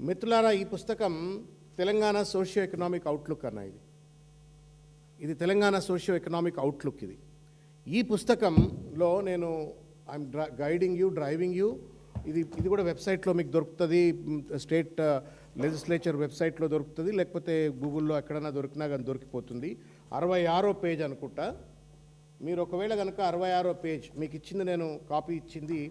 మిత్రులారా, ఈ పుస్తకం తెలంగాణ సోషియో ఎకనామిక్ అవుట్లుక్ అన్న. ఇది తెలంగాణ సోషియో ఎకనామిక్ అవుట్లుక్. ఈ పుస్తకంలో నేను I'm guiding you, driving you. ఇది కూడా వెబ్సైట్లో మీకు దొరుకుతుంది, స్టేట్ లెజిస్లేచర్ వెబ్సైట్లో దొరుకుతుంది, లేకపోతే గూగుల్లో ఎక్కడైనా దొరికినా కానీ దొరికిపోతుంది. 66వ పేజ్ అనుకుంటా. మీరు ఒకవేళ కనుక 66వ పేజ్ మీకు ఇచ్చింది, నేను కాపీ ఇచ్చింది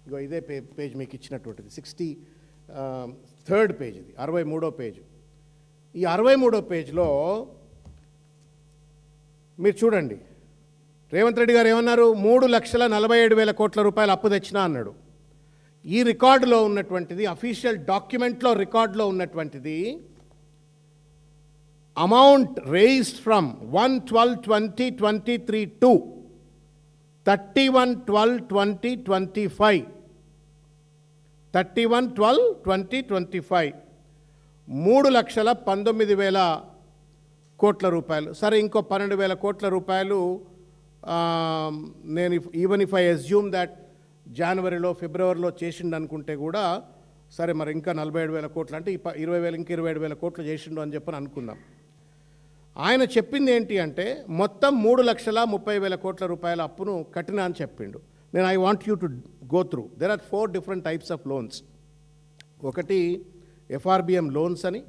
ఇగో ఇదే పేజ్ మీకు ఇచ్చినటువంటిది 63rd పేజ్. ఇది 63వ పేజ్. ఈ 63వ పేజ్లో మీరు చూడండి, రేవంత్ రెడ్డి గారు ఏమన్నారు? 3,47,000 కోట్ల రూపాయలు అప్పు తెచ్చినా అన్నాడు. ఈ రికార్డులో ఉన్నటువంటిది, అఫీషియల్ డాక్యుమెంట్లో రికార్డులో ఉన్నటువంటిది, అమౌంట్ రేస్డ్ ఫ్రమ్ 1/12/2023 టు 31/12/2025. 31/12/2025 3,19,000 కోట్ల రూపాయలు. సరే, ఇంకో 12,000 కోట్ల రూపాయలు నేను even if I assume that జనవరిలో ఫిబ్రవరిలో చేసిండు అనుకుంటే కూడా సరే, మరి ఇంకా 47,000 కోట్లు అంటే 20,000 ఇంకా 27,000 కోట్లు చేసిండు అని చెప్పని అనుకుందాం. ఆయన చెప్పింది ఏంటి అంటే మొత్తం 3,30,000 కోట్ల రూపాయల అప్పును కట్టినా అని చెప్పిండు. నేను I want you to go through. There are 4 different types of loans. ఒకటి ఎఫ్ఆర్బిఎం లోన్స్ అని,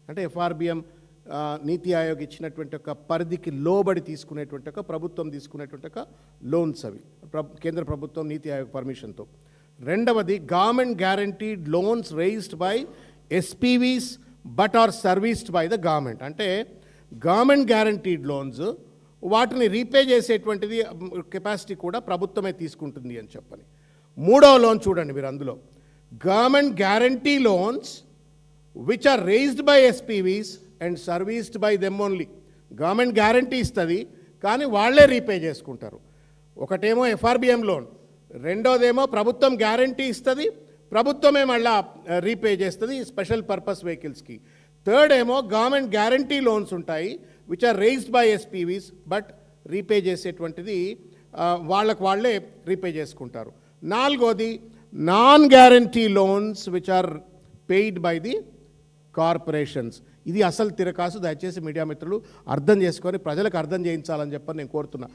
అంటే ఎఫ్ఆర్బిఎం నీతి ఆయోగ్ ఇచ్చినటువంటి ఒక పరిధికి లోబడి తీసుకునేటువంటి ఒక ప్రభుత్వం తీసుకునేటువంటి ఒక లోన్స్. అవి కేంద్ర ప్రభుత్వం నీతి ఆయోగ్ పర్మిషన్తో. రెండవది government guaranteed loans raised by SPVs but are serviced by the government. అంటే గవర్నమెంట్ గ్యారంటీడ్ లోన్స్, వాటిని రీపే చేసేటువంటిది కెపాసిటీ కూడా ప్రభుత్వమే తీసుకుంటుంది అని చెప్పని. మూడవ లోన్ చూడండి మీరు, అందులో government guarantee loans which are raised by SPVs and serviced by them only. Government guarantee ఇస్తుంది కానీ వాళ్ళే రీపే చేసుకుంటారు. ఒకటేమో ఎఫ్ఆర్బిఎం లోన్, రెండోదేమో ప్రభుత్వం గ్యారంటీ ఇస్తుంది, ప్రభుత్వమే మళ్ళా రీపే చేస్తుంది స్పెషల్ పర్పస్ వెహికల్స్కి. థర్డ్ ఏమో గవర్నమెంట్ గ్యారంటీ లోన్స్ ఉంటాయి which are raised by SPVs but repay చేసేటువంటిది వాళ్ళకు వాళ్ళే రీపే చేసుకుంటారు. నాలుగోది non guarantee loans which are paid by the corporations. ఇది అసలు తిరకాసు. దయచేసి మీడియా మిత్రులు అర్థం చేసుకొని ప్రజలకు అర్థం చేయించాలని చెప్పని నేను కోరుతున్నా.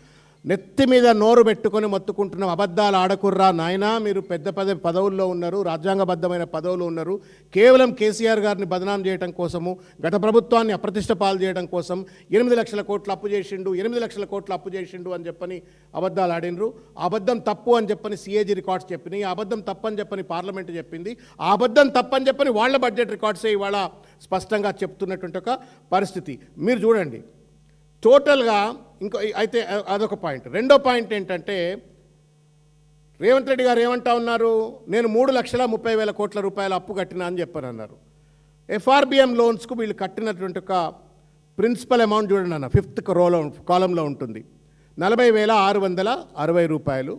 నెత్తి మీద నోరు పెట్టుకొని మొత్తుకుంటున్న అబద్ధాలు ఆడకుర్రా నాయనా. మీరు పెద్ద పదవుల్లో ఉన్నారు, రాజ్యాంగబద్ధమైన పదవులు ఉన్నారు. కేవలం కేసీఆర్ గారిని బదనాం చేయడం కోసము, గత ప్రభుత్వాన్ని అప్రతిష్ట పాలు చేయడం కోసం 8 లక్షల కోట్లు అప్పు చేసిండు, 8 లక్షల కోట్లు అప్పు చేసిండు అని చెప్పని అబద్ధాలు ఆడినరు. ఆ అబద్ధం తప్పు అని చెప్పని సిఏజీ రికార్డ్స్ చెప్పినాయి, ఆ అబద్ధం తప్పని చెప్పని పార్లమెంట్ చెప్పింది, ఆ అబద్ధం తప్పని చెప్పని వాళ్ళ బడ్జెట్ రికార్డ్సే ఇవాళ స్పష్టంగా చెప్తున్నటువంటి ఒక పరిస్థితి మీరు చూడండి. టోటల్గా ఇంకో అయితే అదొక పాయింట్. రెండో పాయింట్ ఏంటంటే రేవంత్ రెడ్డి గారు ఏమంటా ఉన్నారు? నేను 3,30,000 కోట్ల రూపాయల అప్పు కట్టినా అని చెప్పని అన్నారు. ఎఫ్ఆర్బిఎం లోన్స్కు వీళ్ళు కట్టినటువంటి ఒక ప్రిన్సిపల్ అమౌంట్ చూడండి అన్న, 5th కాలంలో ఉంటుంది, 40,660 రూపాయలు.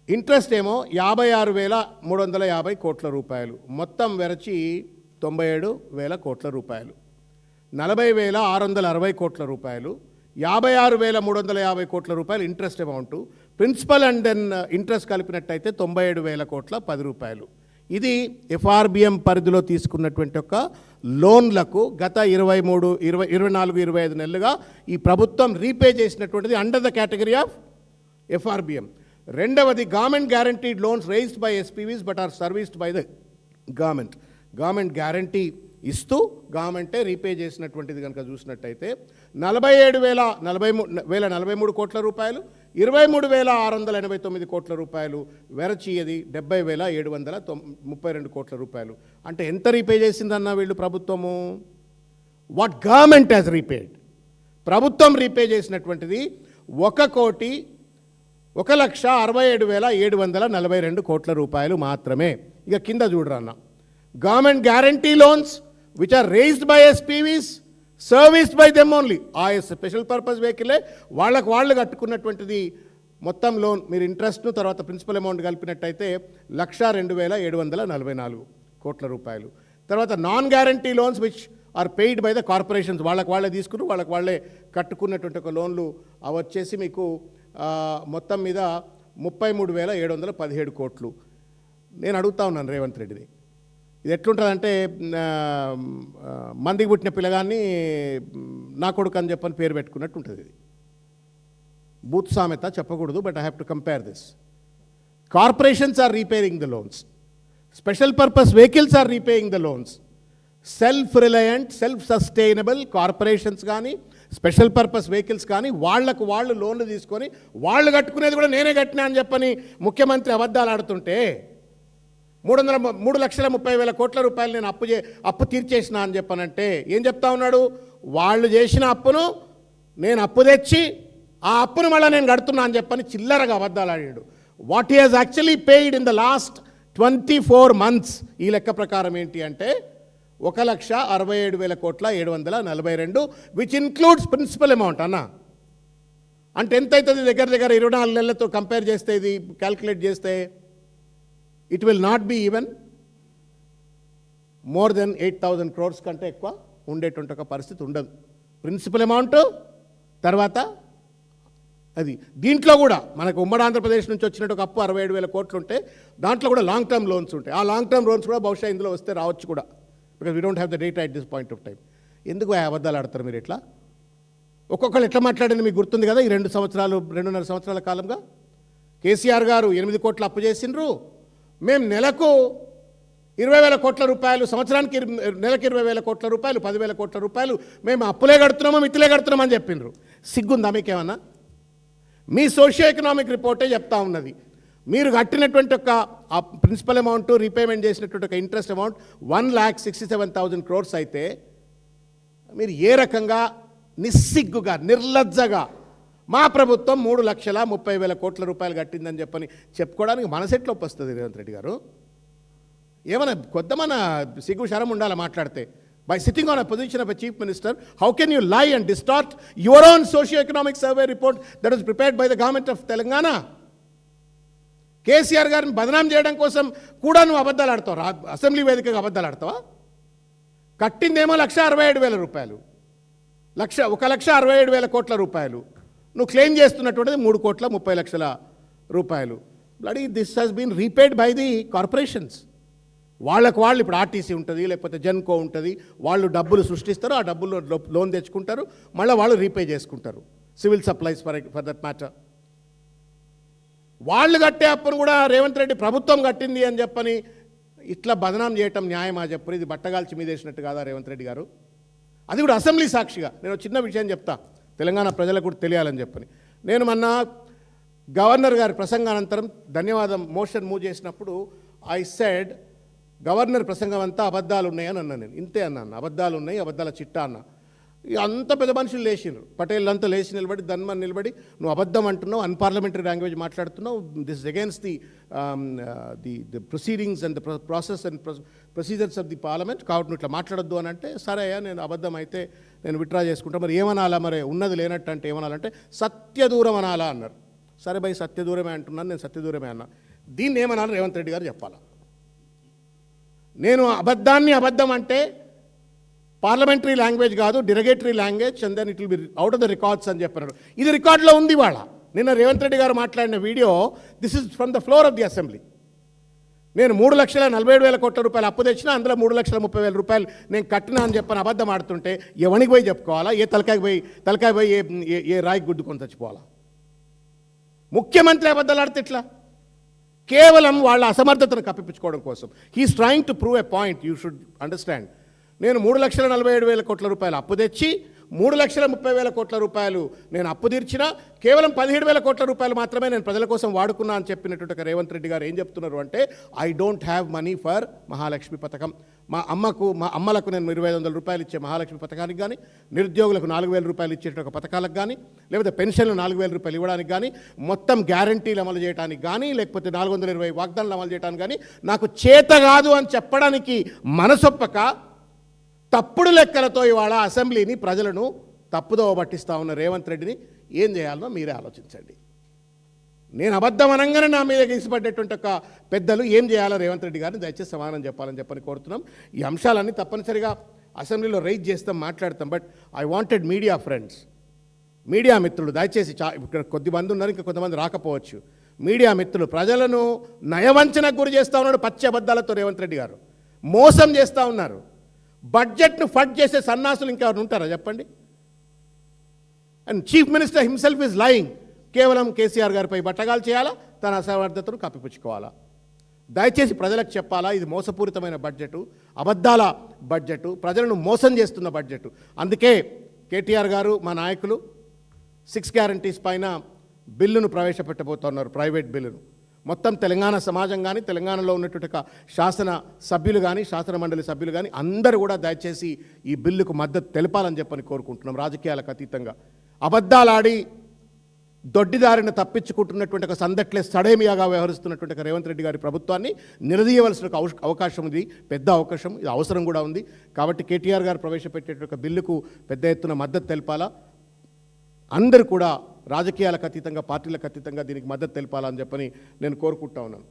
ఇంట్రెస్ట్ ఏమో 56,350 కోట్ల రూపాయలు. మొత్తం వెరచి 97,000 కోట్ల రూపాయలు. 40,660 కోట్ల రూపాయలు, 56,350 కోట్ల రూపాయలు interest amount. Principal and then interest కలిపినట్టయితే 97,000 కోట్ల 10 రూపాయలు. ఇది ఎఫ్ఆర్బిఎం పరిధిలో తీసుకున్నటువంటి ఒక లోన్లకు గత 24-25 నెలలుగా ఈ ప్రభుత్వం రీపే చేసినటువంటిది under the category of FRBM. రెండవది government guaranteed loans raised by SPVs but are serviced by the government. Government guarantee ఇస్తూ గవర్నమెంటే రీపే చేసినటువంటిది కనుక చూసినట్టయితే 47,043 కోట్ల రూపాయలు, 23,689 కోట్ల రూపాయలు వెరచి అది 70,732 కోట్ల రూపాయలు. అంటే ఎంత రీపే చేసిందన్న వీళ్ళు ప్రభుత్వము? What government has repaid. ప్రభుత్వం రీపే చేసినటువంటిది 1,67,742 కోట్ల రూపాయలు మాత్రమే. ఇక కింద చూడరన్న, government guarantee loans which are raised by SPVs, serviced by them only. ఆ స్పెషల్ పర్పస్ వెహికలే వాళ్ళకు వాళ్ళు కట్టుకున్నటువంటిది మొత్తం లోన్. మీరు ఇంట్రెస్ట్ను తర్వాత ప్రిన్సిపల్ అమౌంట్ కలిపినట్టయితే 1,02,744 కోట్ల రూపాయలు. తర్వాత non guarantee loans which are paid by the corporations, వాళ్ళకు వాళ్ళే తీసుకుని వాళ్ళకు వాళ్ళే కట్టుకున్నటువంటి ఒక లోన్లు అవి వచ్చేసి మీకు మొత్తం మీద 33,717 కోట్లు. నేను అడుగుతా ఉన్నాను రేవంత్ రెడ్డిని, ఇది ఎట్లుంటుందంటే మందికి పుట్టిన పిల్లగాన్ని నా కొడుకు అని చెప్పని పేరు పెట్టుకున్నట్టు ఉంటుంది. ఇది బూత్ సామెత చెప్పకూడదు, but I have to compare this. Corporations are repaying the loans, special purpose vehicles are repaying the loans. Self reliant, self sustainable corporations కానీ స్పెషల్ పర్పస్ వెహికల్స్ కానీ వాళ్లకు వాళ్ళు లోన్లు తీసుకొని వాళ్ళు కట్టుకునేది కూడా నేనే కట్టినా అని చెప్పని ముఖ్యమంత్రి అబద్ధాలు ఆడుతుంటే 3,30,000 కోట్ల రూపాయలు నేను అప్పు తీర్చేసిన అని చెప్పనంటే ఏం చెప్తా ఉన్నాడు? వాళ్ళు చేసిన అప్పును నేను అప్పు తెచ్చి ఆ అప్పును మళ్ళీ నేను కడుతున్నా అని చెప్పని చిల్లరగా అబద్ధాలు ఆడాడు. What he has actually paid in the last 24 months ఈ లెక్క ప్రకారం ఏంటి అంటే 1,67,742, విచ్ ఇన్క్లూడ్స్ ప్రిన్సిపల్ అమౌంట్ అన్న. అంటే ఎంత అవుతుంది? దగ్గర 24 నెలలతో కంపేర్ చేస్తే, ఇది క్యాల్కులేట్ చేస్తే it will not be even more than 8,000 crores కంటే ఎక్కువ ఉండేటువంటి ఒక పరిస్థితి ఉండదు. ప్రిన్సిపల్ అమౌంట్ తర్వాత అది. దీంట్లో కూడా మనకు ఉమ్మడి ఆంధ్రప్రదేశ్ నుంచి వచ్చినట్టు ఒక అప్పు 67,000 కోట్లు ఉంటే దాంట్లో కూడా లాంగ్ టర్మ్ లోన్స్ ఉంటాయి. ఆ లాంగ్ టర్మ్ లోన్స్ కూడా బహుశా ఇందులో వస్తే రావచ్చు కూడా, because we don't have the data at this point of time. ఎందుకు అబద్ధాలు ఆడతారు మీరు ఇట్లా? ఒక్కొక్కరు ఎట్లా మాట్లాడింది మీకు గుర్తుంది కదా. ఈ 2.5 సంవత్సరాల కాలంగా కేసీఆర్ గారు 8 కోట్ల అప్పు చేసిండ్రు, మేము నెలకు 20,000 కోట్ల రూపాయలు, సంవత్సరానికి నెలకు 20,000 కోట్ల రూపాయలు, 10,000 కోట్ల రూపాయలు మేము అప్పులే కడుతున్నామో మిత్తులే కడుతున్నామని చెప్పిండ్రు. సిగ్గుందా మీకేమన్నా? మీ సోషియో ఎకనామిక్ రిపోర్టే చెప్తా ఉన్నది. మీరు కట్టినటువంటి ఒక ప్రిన్సిపల్ అమౌంట్, రీపేమెంట్ చేసినటువంటి ఒక ఇంట్రెస్ట్ అమౌంట్ 1,67,000 crores అయితే మీరు ఏ రకంగా నిస్సిగ్గుగా, నిర్లజ్జగా మా ప్రభుత్వం 3,30,000 కోట్ల రూపాయలు కట్టిందని చెప్పని చెప్పుకోవడానికి మనసెట్లో వస్తుంది రేవంత్ రెడ్డి గారు? ఏమైనా కొద్దిమన సిగ్గు శరం ఉండాలి మాట్లాడితే. By sitting on a position of a chief minister, how can you lie and distort your own socio-economic survey report that was prepared by the government of Telangana? KCR గారిని బదనాం చేయడం కోసం కూడా నువ్వు అబద్ధాలు ఆడతావు, అసెంబ్లీ వేదికగా అబద్ధాలు ఆడతావా? కట్టిందేమో 1,67,000 రూపాయలు, 1,67,000 కోట్ల రూపాయలు. నువ్వు క్లెయిమ్ చేస్తున్నటువంటిది 3,30,00,000 రూపాయలు. Bloody this has been repaid by the corporations. వాళ్ళకు వాళ్ళు ఇప్పుడు ఆర్టీసీ ఉంటుంది, లేకపోతే జెన్కో ఉంటుంది, వాళ్ళు డబ్బులు సృష్టిస్తారు, ఆ డబ్బులు లోన్ తెచ్చుకుంటారు, మళ్ళీ వాళ్ళు రీపే చేసుకుంటారు. Civil supplies for that matter. వాళ్ళు కట్టే అప్పును కూడా రేవంత్ రెడ్డి ప్రభుత్వం కట్టింది అని చెప్పని ఇట్లా బదనాం చేయటం న్యాయమా చెప్పరు? ఇది బట్టగాల్చి మీదేసినట్టు కాదా రేవంత్ రెడ్డి గారు? అది కూడా అసెంబ్లీ సాక్షిగా. నేను చిన్న విషయం చెప్తా, తెలంగాణ ప్రజలకు కూడా తెలియాలని చెప్పని. నేను మొన్న గవర్నర్ గారి ప్రసంగానంతరం ధన్యవాదం మోషన్ మూవ్ చేసినప్పుడు ఐ సెడ్ గవర్నర్ ప్రసంగం అంతా అబద్ధాలు ఉన్నాయని అన్నా. నేను ఇంతే అన్నాను, అబద్ధాలు ఉన్నాయి, అబద్ధాల చిట్టా అన్నా. అంత పెద్ద మనుషులు లేచినారు, పటేల్ అంతా లేచి నిలబడి, ధన్మన్ నిలబడి, నువ్వు అబద్ధం అంటున్నావు, అన్పార్లమెంటరీ లాంగ్వేజ్ మాట్లాడుతున్నావు, this is against the proceedings and the process and procedures of the parliament, కాబట్టి నువ్వు ఇట్లా మాట్లాడొద్దు అని అంటే, సరే అయ్యా నేను అబద్ధం అయితే నేను విత్డ్రా చేసుకుంటా, మరి ఏమనాలా, మరి ఉన్నది లేనట్టు అంటే ఏమనాలంటే సత్యదూరం అనాలా అన్నారు. సరే భయ్ సత్యదూరమే అంటున్నాను, నేను సత్యదూరమే అన్నా. దీన్ని ఏమనాలి రేవంత్ రెడ్డి గారు చెప్పాలా? నేను అబద్ధాన్ని అబద్ధం అంటే పార్లమెంటరీ లాంగ్వేజ్ కాదు, derogatory language, and then it will be out of the records అని చెప్పారు. ఇది రికార్డులో ఉంది వాళ్ళ. నిన్న రేవంత్ రెడ్డి గారు మాట్లాడిన video, this is from the floor of the assembly. నేను 3,47,000 కోట్ల రూపాయలు అప్పు తెచ్చినా, అందులో 3,30,000 రూపాయలు నేను కట్టినా అని చెప్పని అబద్ధం ఆడుతుంటే ఎవరికి పోయి చెప్పుకోవాలా? ఏ తలకాయ పోయి ఏ రాయి గుడ్డుకొని చచ్చిపోవాలా? ముఖ్యమంత్రి అబద్ధాలు ఆడితే ఇట్లా కేవలం వాళ్ళ అసమర్థతను కప్పిపుచ్చుకోవడం కోసం. He is trying to prove a point, you should understand. నేను 3,47,000 కోట్ల రూపాయలు అప్పు తెచ్చి 3,30,000 కోట్ల రూపాయలు నేను అప్పు తీర్చినా, కేవలం 17,000 కోట్ల రూపాయలు మాత్రమే నేను ప్రజల కోసం వాడుకున్నా అని చెప్పినటువంటి రేవంత్ రెడ్డి గారు ఏం చెప్తున్నారు అంటే, I don't have money for Mahalakshmi పథకం. మా అమ్మలకు నేను 2,500 రూపాయలు ఇచ్చే మహాలక్ష్మి పథకానికి కానీ, నిరుద్యోగులకు 4,000 రూపాయలు ఇచ్చేట పథకాలకు కానీ, లేకపోతే పెన్షన్లు 4,000 రూపాయలు ఇవ్వడానికి కానీ, మొత్తం గ్యారంటీలు అమలు చేయడానికి కానీ, లేకపోతే 420 వాగ్దానాలు అమలు చేయడానికి కానీ నాకు చేత కాదు అని చెప్పడానికి మనసొప్పక తప్పుడు లెక్కలతో ఇవాళ అసెంబ్లీని, ప్రజలను తప్పుదోవ పట్టిస్తూ ఉన్న రేవంత్ రెడ్డిని ఏం చేయాలనో మీరే ఆలోచించండి. నేను అబద్ధం అనగానే నా మీద గీసిపడ్డేటువంటి ఒక పెద్దలు ఏం చేయాలో రేవంత్ రెడ్డి గారిని దయచేసి సమాధానం చెప్పాలని చెప్పని కోరుతున్నాం. ఈ అంశాలన్నీ తప్పనిసరిగా అసెంబ్లీలో రైజ్ చేస్తాం, మాట్లాడతాం. But I wanted media friends, media మిత్రులు దయచేసి, ఇక్కడ కొద్దిమంది ఉన్నారు, ఇంకా కొంతమంది రాకపోవచ్చు. మీడియా మిత్రులు, ప్రజలను నయవంచనకు గురి చేస్తూ ఉన్నాడు పచ్చి అబద్ధాలతో రేవంత్ రెడ్డి గారు. మోసం చేస్తూ ఉన్నారు. బడ్జెట్ను ఫండ్ చేసే సన్నాసులు ఇంకెవరు ఉంటారా చెప్పండి? And chief minister himself is lying. కేవలం కేసీఆర్ గారిపై బట్టగాలు చేయాలా, తన అసమర్థతను కప్పిపుచ్చుకోవాలా. దయచేసి ప్రజలకు చెప్పాలా, ఇది మోసపూరితమైన బడ్జెటు, అబద్ధాల బడ్జెటు, ప్రజలను మోసం చేస్తున్న బడ్జెటు. అందుకే కేటీఆర్ గారు మా నాయకులు 6 గ్యారంటీస్ పైన బిల్లును ప్రవేశపెట్టబోతున్నారు, ప్రైవేట్ బిల్లును. మొత్తం తెలంగాణ సమాజం కానీ, తెలంగాణలో ఉన్నటువంటి శాసన సభ్యులు కానీ, శాసన మండలి సభ్యులు కానీ అందరూ కూడా దయచేసి ఈ బిల్లుకు మద్దతు తెలపాలని చెప్పని కోరుకుంటున్నాం. రాజకీయాలకు అతీతంగా అబద్ధాలాడి దొడ్డిదారిని తప్పించుకుంటున్నటువంటి ఒక సందట్లే సడేమియాగా వ్యవహరిస్తున్నటువంటి ఒక రేవంత్ రెడ్డి గారి ప్రభుత్వాన్ని నిలదీయవలసిన ఒక అవకాశం ఉంది, పెద్ద అవకాశం, ఇది అవసరం కూడా ఉంది. కాబట్టి కేటీఆర్ గారు ప్రవేశపెట్టేటువంటి బిల్లుకు పెద్ద ఎత్తున మద్దతు తెలపాలా. అందరూ కూడా రాజకీయాలకు అతీతంగా, పార్టీలకు అతీతంగా దీనికి మద్దతు తెలపాలని చెప్పని నేను కోరుకుంటా ఉన్నాను.